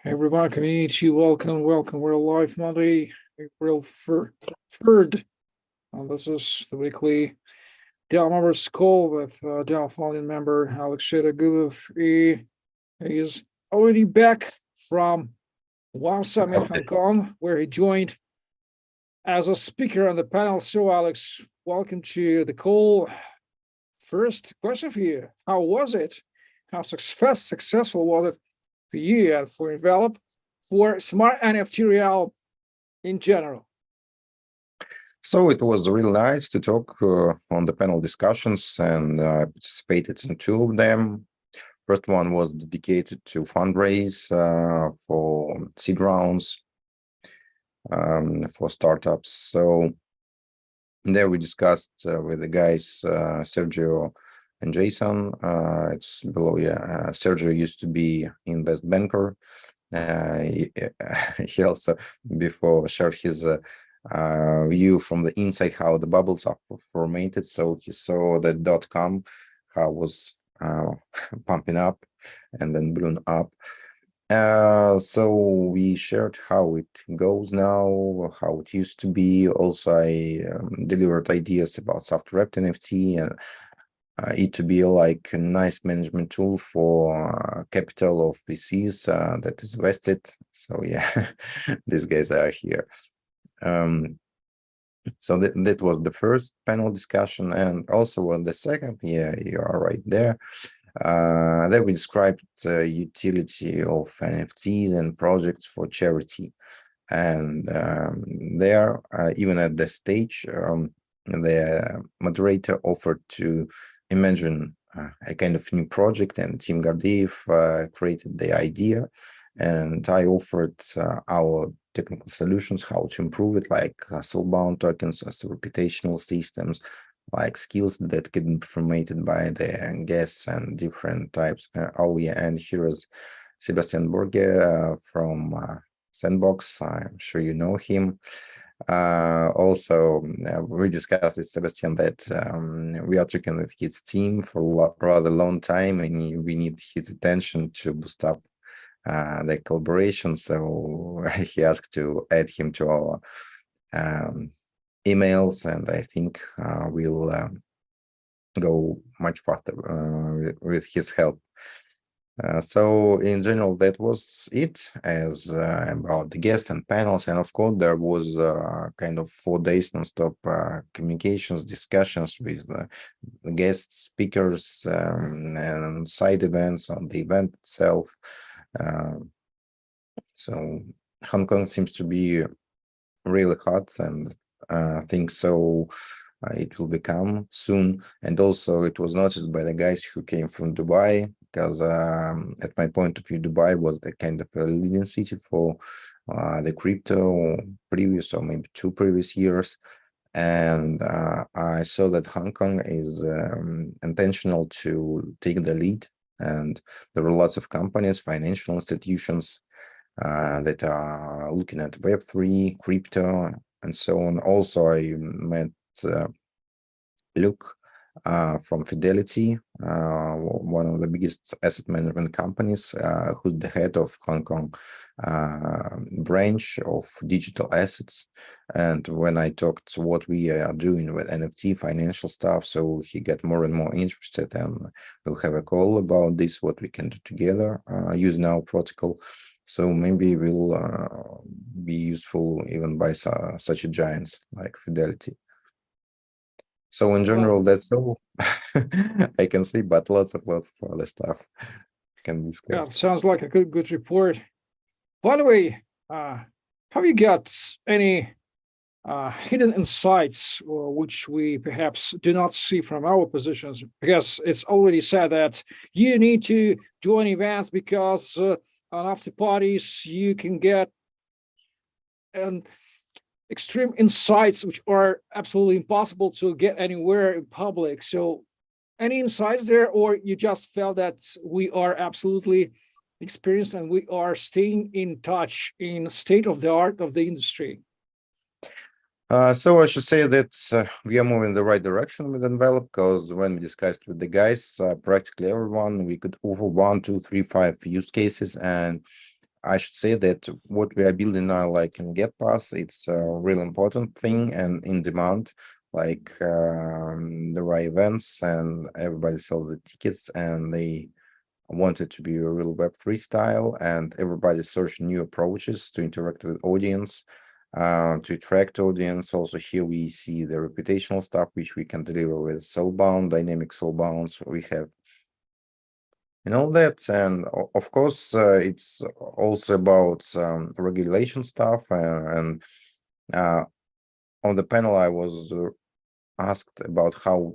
Hey everyone, community, welcome. We're live Monday, April 3rd. And this is the weekly DAO members call with DAO founding member Alex Shedogubov. He is already back from WOW Summit Hong Kong, where he joined as a speaker on the panel. So Alex, welcome to the call. First question for you. How was it? How successful was it for you and for Envelop, for smart NFT realm in general? So it was really nice to talk on the panel discussions, and I participated in two of them. First one was dedicated to fundraise for seed rounds for startups. So there we discussed with the guys Sergio and Jason. It's below, yeah. Sergio used to be invest banker. He also before shared his view from the inside how the bubbles are formatted. So he saw that .com how was pumping up and then blown up. So we shared how it goes now, how it used to be. Also, I delivered ideas about soft-wrapped NFT and it to be like a nice management tool for capital of VCs that is vested. So yeah, these guys are here. So that was the first panel discussion, and also on the second, yeah, you are right there. There we described the utility of NFTs and projects for charity. And there, even at the stage, the moderator offered to imagine a kind of new project, and Tim Gardiev created the idea, and I offered our technical solutions, how to improve it, like soulbound tokens, as reputational systems, like skills that can be formatted by the guests and different types. Oh yeah, and here is Sebastian Borge from Sandbox. I'm sure you know him. Also, we discussed with Sebastian that we are working with his team for a rather long time, and we need his attention to boost up the collaboration. So he asked to add him to our emails, and I think we'll go much faster with his help. So in general, that was it as about the guests and panels. And of course, there was kind of 4 days non-stop communications, discussions with the guest speakers and side events on the event itself. So Hong Kong seems to be really hot, and I think so it will become soon. And also it was noticed by the guys who came from Dubai, because at my point of view, Dubai was the kind of a leading city for the crypto previous, or maybe 2 previous years. And I saw that Hong Kong is intentional to take the lead, and there are lots of companies, financial institutions that are looking at Web3, crypto, and so on. Also, I met Luke from Fidelity, one of the biggest asset management companies, who's the head of Hong Kong branch of digital assets. And when I talked what we are doing with NFT financial stuff, so he got more and more interested, and we'll have a call about this, what we can do together using our protocol. So maybe will be useful even by such a giants like Fidelity. So in general, that's all I can see, but lots of other stuff can discuss. Yeah, sounds like a good report. By the way, have you got any hidden insights, or which we perhaps do not see from our positions? Because it's already said that you need to join events because on after parties you can get extreme insights which are absolutely impossible to get anywhere in public. So any insights there, or you just felt that we are absolutely experienced and we are staying in touch in state of the art of the industry? So I should say that we are moving in the right direction with Envelop, because when we discussed with the guys, practically everyone, we could offer 1, 2, 3, 5 use cases, and I should say that what we are building now, like in Get Pass, it's a real important thing and in demand. Like there are events and everybody sells the tickets, and they want it to be a real Web3 style, and everybody search new approaches to interact with audience, to attract audience. Also here we see the reputational stuff which we can deliver with soulbound, dynamic soulbounds. We have and all that, and of course it's also about regulation stuff, and uh, on the panel I was asked about um,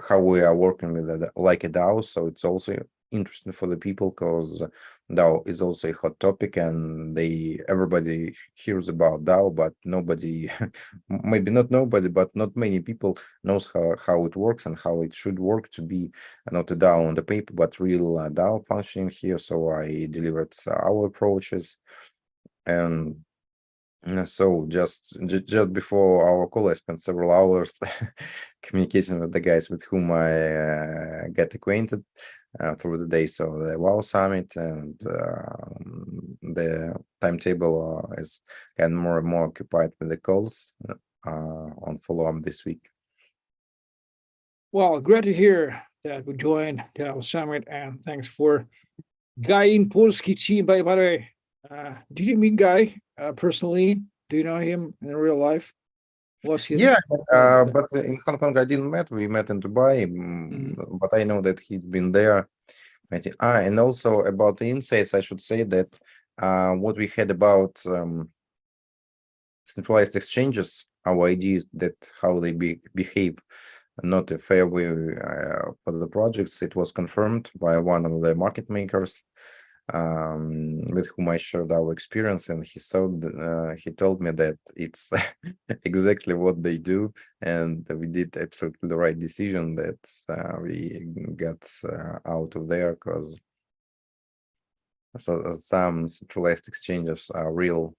how we are working with like a DAO. So it's also interesting for the people because DAO is also a hot topic, and everybody hears about DAO, but nobody, maybe not nobody, but not many people knows how it works and how it should work to be not a DAO on the paper, but real DAO functioning here. So I delivered our approaches, and so just before our call, I spent several hours communicating with the guys with whom I get acquainted through the day. So the WoW Summit and the timetable is getting more and more occupied with the calls on follow-up this week. Well, great to hear that we joined the DAO Summit, and thanks for Guy in Polski team. By the way, did you meet Guy personally? Do you know him in real life? Was he? Yeah, but in Hong Kong I didn't met. We met in Dubai, but I know that he's been there. And also about the insights, I should say that what we had about centralized exchanges, our ideas that how they behave not a fair way for the projects, it was confirmed by one of the market makers with whom I shared our experience, and he told me that it's exactly what they do, and we did absolutely the right decision that we got out of there, because some centralized exchanges are real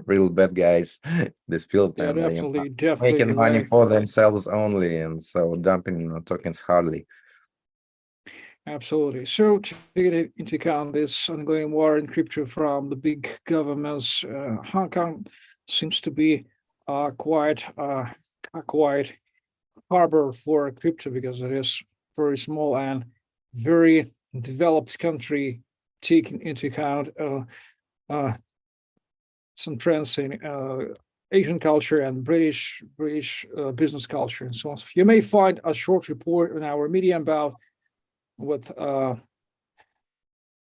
real bad guys in this field, Yeah, and they are definitely. making As money I for themselves only, and so dumping tokens hardly. absolutely. So to take into account this ongoing war in crypto from the big governments, Hong Kong seems to be quite harbor for crypto because it is very small and very developed country, taking into account some trends in Asian culture and British business culture and so on. You may find a short report on our Medium about with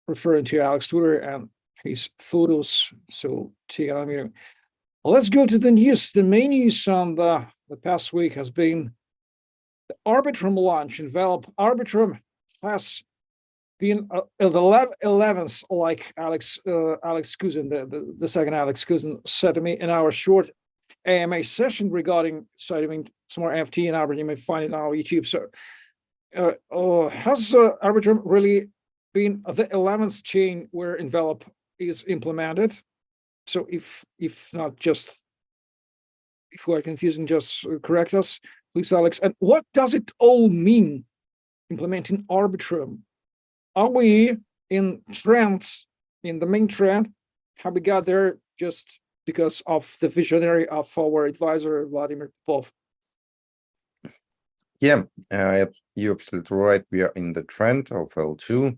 referring to Alex Twitter and his photos. So take it on me. Well, let's go to the news. The main news on the past week has been the Arbitrum launch. Envelop Arbitrum has been the 11th, like Alex Kuzin, the second Alex Kuzin said to me in our short AMA session regarding citing some more NFT and Arbitrum. You may find it on our YouTube. So has Arbitrum really been the 11th chain where Envelop is implemented? So if not, just if we're confusing, just correct us, please, Alex. And what does it all mean, implementing Arbitrum? Are we in trends, in the main trend? Have we got there just because of the visionary of our advisor, Vladimir Popov? Yeah, you're absolutely right. We are in the trend of L2.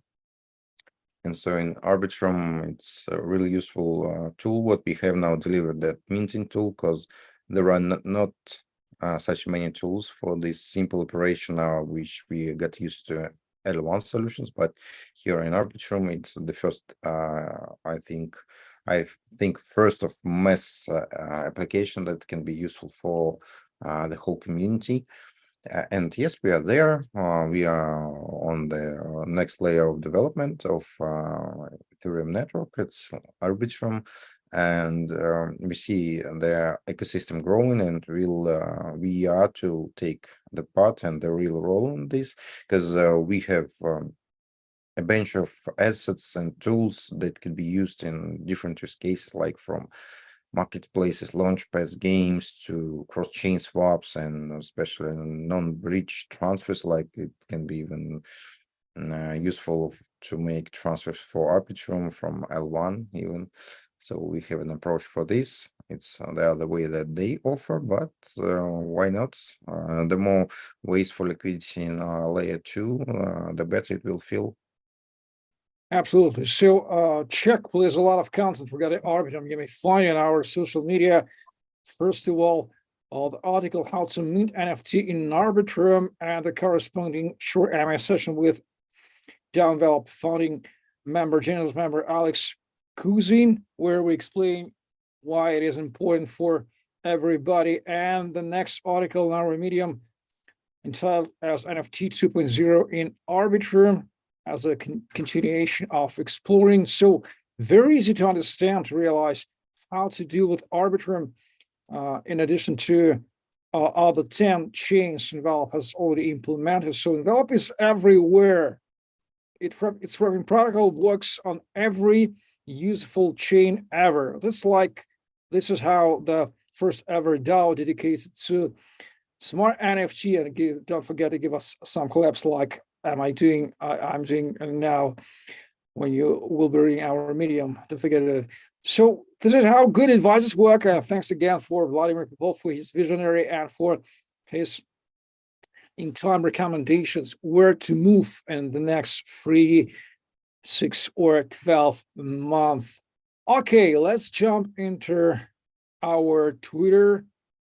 And so in Arbitrum, it's a really useful tool. What we have now delivered, that minting tool, because there are not such many tools for this simple operation now, which we got used to L1 solutions. But here in Arbitrum, it's the first, I think first of mass application that can be useful for the whole community. And yes, we are there. We are on the next layer of development of Ethereum network. It's Arbitrum, and we see the ecosystem growing, and we are to take the part and the real role in this, because we have a bunch of assets and tools that can be used in different use cases, like from marketplaces, launchpads, games, to cross-chain swaps, and especially non-bridge transfers. Like it can be even useful to make transfers for Arbitrum from L1 even. So we have an approach for this. It's the other way that they offer, but why not? The more ways for liquidity in layer 2, the better it will feel. Absolutely. So check, please, a lot of content regarding Arbitrum. You may find in our social media. First of all, the article how to mint NFT in Arbitrum and the corresponding short AMA session with DAO Envelop founding member, general member Alex Shedogubov, where we explain why it is important for everybody. And the next article in our medium entitled as NFT 2.0 in Arbitrum as a continuation of exploring. So very easy to understand, to realize how to deal with Arbitrum. In addition to other 10 chains Envelop has already implemented. So Envelop is everywhere. Its wrapping protocol works on every useful chain ever. This is how the first ever DAO dedicated to smart NFT, and don't forget to give us some collabs like I'm doing now when you will be reading our medium. Don't forget it. So this is how good advisors work. Thanks again for Vladimir Popov for his visionary and for his in-time recommendations where to move in the next 3, 6, or 12 months. Okay, let's jump into our Twitter.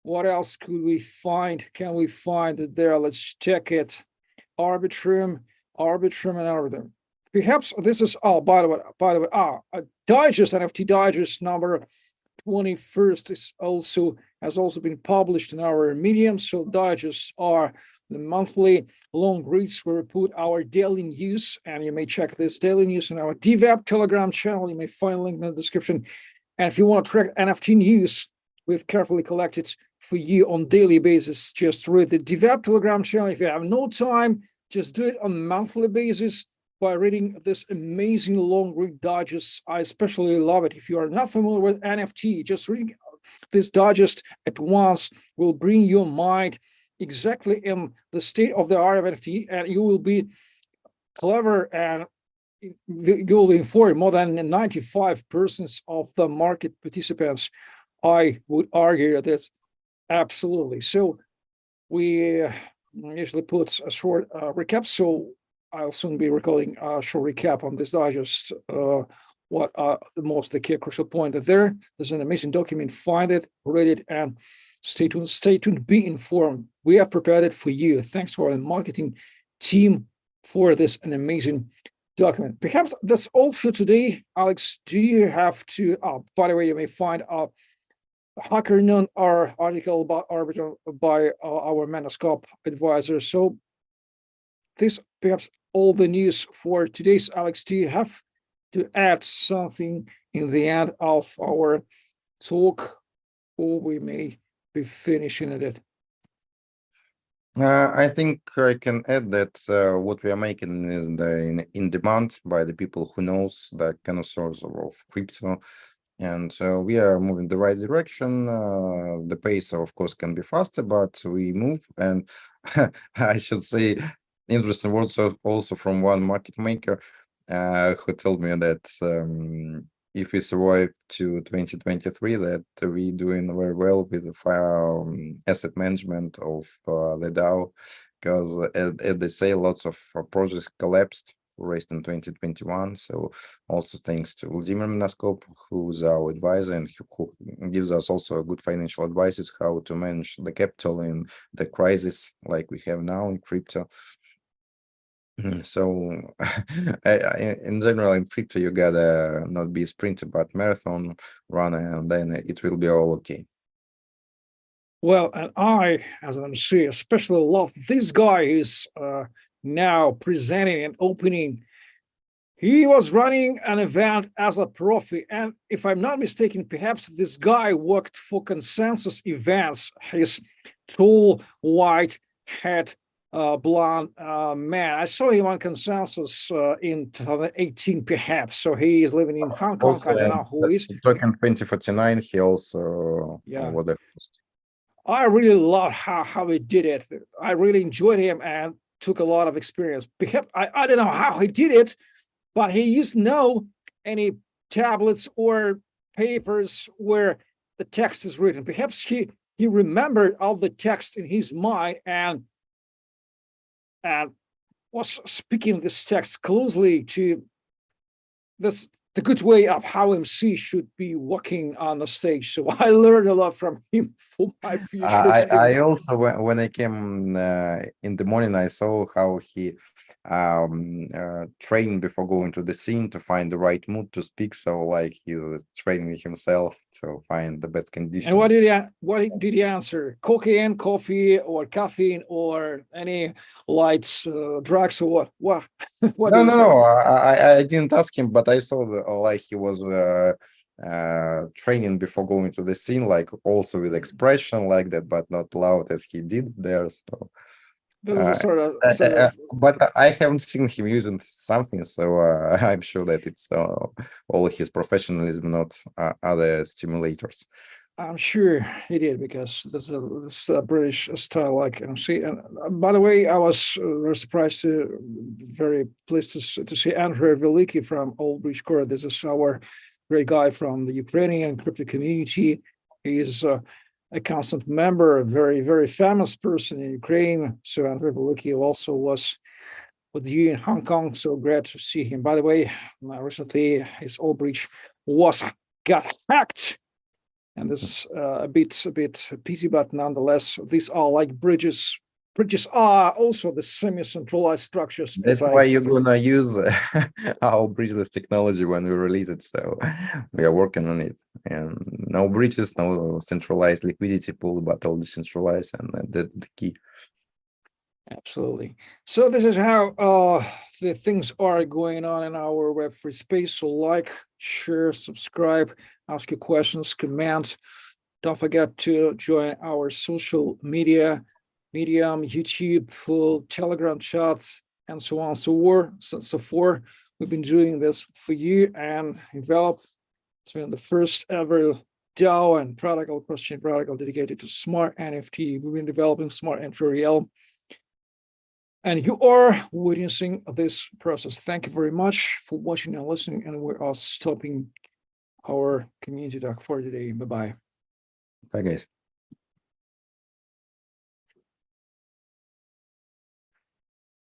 What else could we find? Can we find it there? Let's check it. Arbitrum, and Arbitrum. Perhaps this is, by the way, a digest, NFT digest number 21st has also been published in our medium. So digests are the monthly long reads where we put our daily news, and you may check this daily news in our DeWeb Telegram channel. You may find a link in the description. And if you want to track NFT news, we've carefully collected for you on daily basis. Just read the DeWeb Telegram channel. If you have no time, just do it on a monthly basis by reading this amazing long read digest. I especially love it. If you are not familiar with NFT, just reading this digest at once will bring your mind exactly in the state of the art of NFT, and you will be clever and you will be informed more than 95% of the market participants. I would argue that absolutely. So we usually put a short recap. So I'll soon be recording a short recap on this digest. What are the key crucial point there? There's an amazing document. Find it, read it, and stay tuned. Stay tuned. Be informed. We have prepared it for you. Thanks to our marketing team for this an amazing document. Perhaps that's all for today. Alex, do you have to? By the way, you may find Hacker Noon, our article about Arbitrum by our Manoscope advisor. So this perhaps all the news for today's. Alex, do you have to add something in the end of our talk, or we may be finishing it? I think I can add that what we are making is in demand by the people who knows the connoisseurs of crypto. And we are moving the right direction. The pace, of course, can be faster, but we move. And I should say, interesting words also from one market maker who told me that if we survive to 2023, that we doing very well with the asset management of the DAO, because as they say, lots of projects collapsed, raised in 2021. So also thanks to Vladimir Minoskop, who's our advisor and who gives us also good financial advices how to manage the capital in the crisis like we have now in crypto. So in general, in crypto, you gotta not be a sprinter, but marathon runner, and then it will be all okay. Well, and I, as an MC, especially love this guy who's now presenting and opening. He was running an event as a profi, and if I'm not mistaken, perhaps this guy worked for Consensus Events. His tall, white hat, blonde man. I saw him on Consensus in 2018, perhaps. So he is living in Hong Kong. Also, I don't know who is. Token 2049, he also was the host. I really love how he did it. I really enjoyed him and took a lot of experience. Perhaps I don't know how he did it, but he used no any tablets or papers where the text is written. Perhaps he remembered all the text in his mind and was speaking this text closely to this the good way of how MC should be walking on the stage. So I learned a lot from him for my future I experience. also when I came in the morning, I saw how he trained before going to the scene to find the right mood to speak. So like he's training himself to find the best condition. And what did he answer? Cocaine, coffee, or caffeine, or any lights, drugs, or what? What? What No, did he no, say? no. I didn't ask him, but I saw like he was training before going to the scene, like also with expression like that, but not loud as he did there. So, This is a sort uh, of but I haven't seen him using something, so I'm sure that it's all his professionalism, not other stimulators. I'm sure he did, because this British style like MC. And by the way, I was very surprised very pleased to see Andrew Velykyy from Old Bridge Core. This is our great guy from the Ukrainian crypto community. He's a constant member, a very famous person in Ukraine. So Andrew Velykyy also was with you in Hong Kong. So glad to see him. By the way, recently his Old Bridge got hacked. And this is a bit PC, but nonetheless, these are like bridges. Bridges are also the semi-centralized structures. That's why you're gonna use our bridgeless technology when we release it. So we are working on it, and no bridges, no centralized liquidity pool, but all decentralized, and that's the key. Absolutely. So this is how the things are going on in our Web3 space. So like, share, subscribe, ask your questions, comment. Don't forget to join our social media, Medium, YouTube, Telegram chats, and so on and so forth. We've been doing this for you and Envelop. It's been the first ever DAO and protocol, cross-chain protocol dedicated to smart NFT. We've been developing smart NFT realm, and you are witnessing this process. Thank you very much for watching and listening, and we are stopping our community talk for today. Bye-bye. Bye, guys.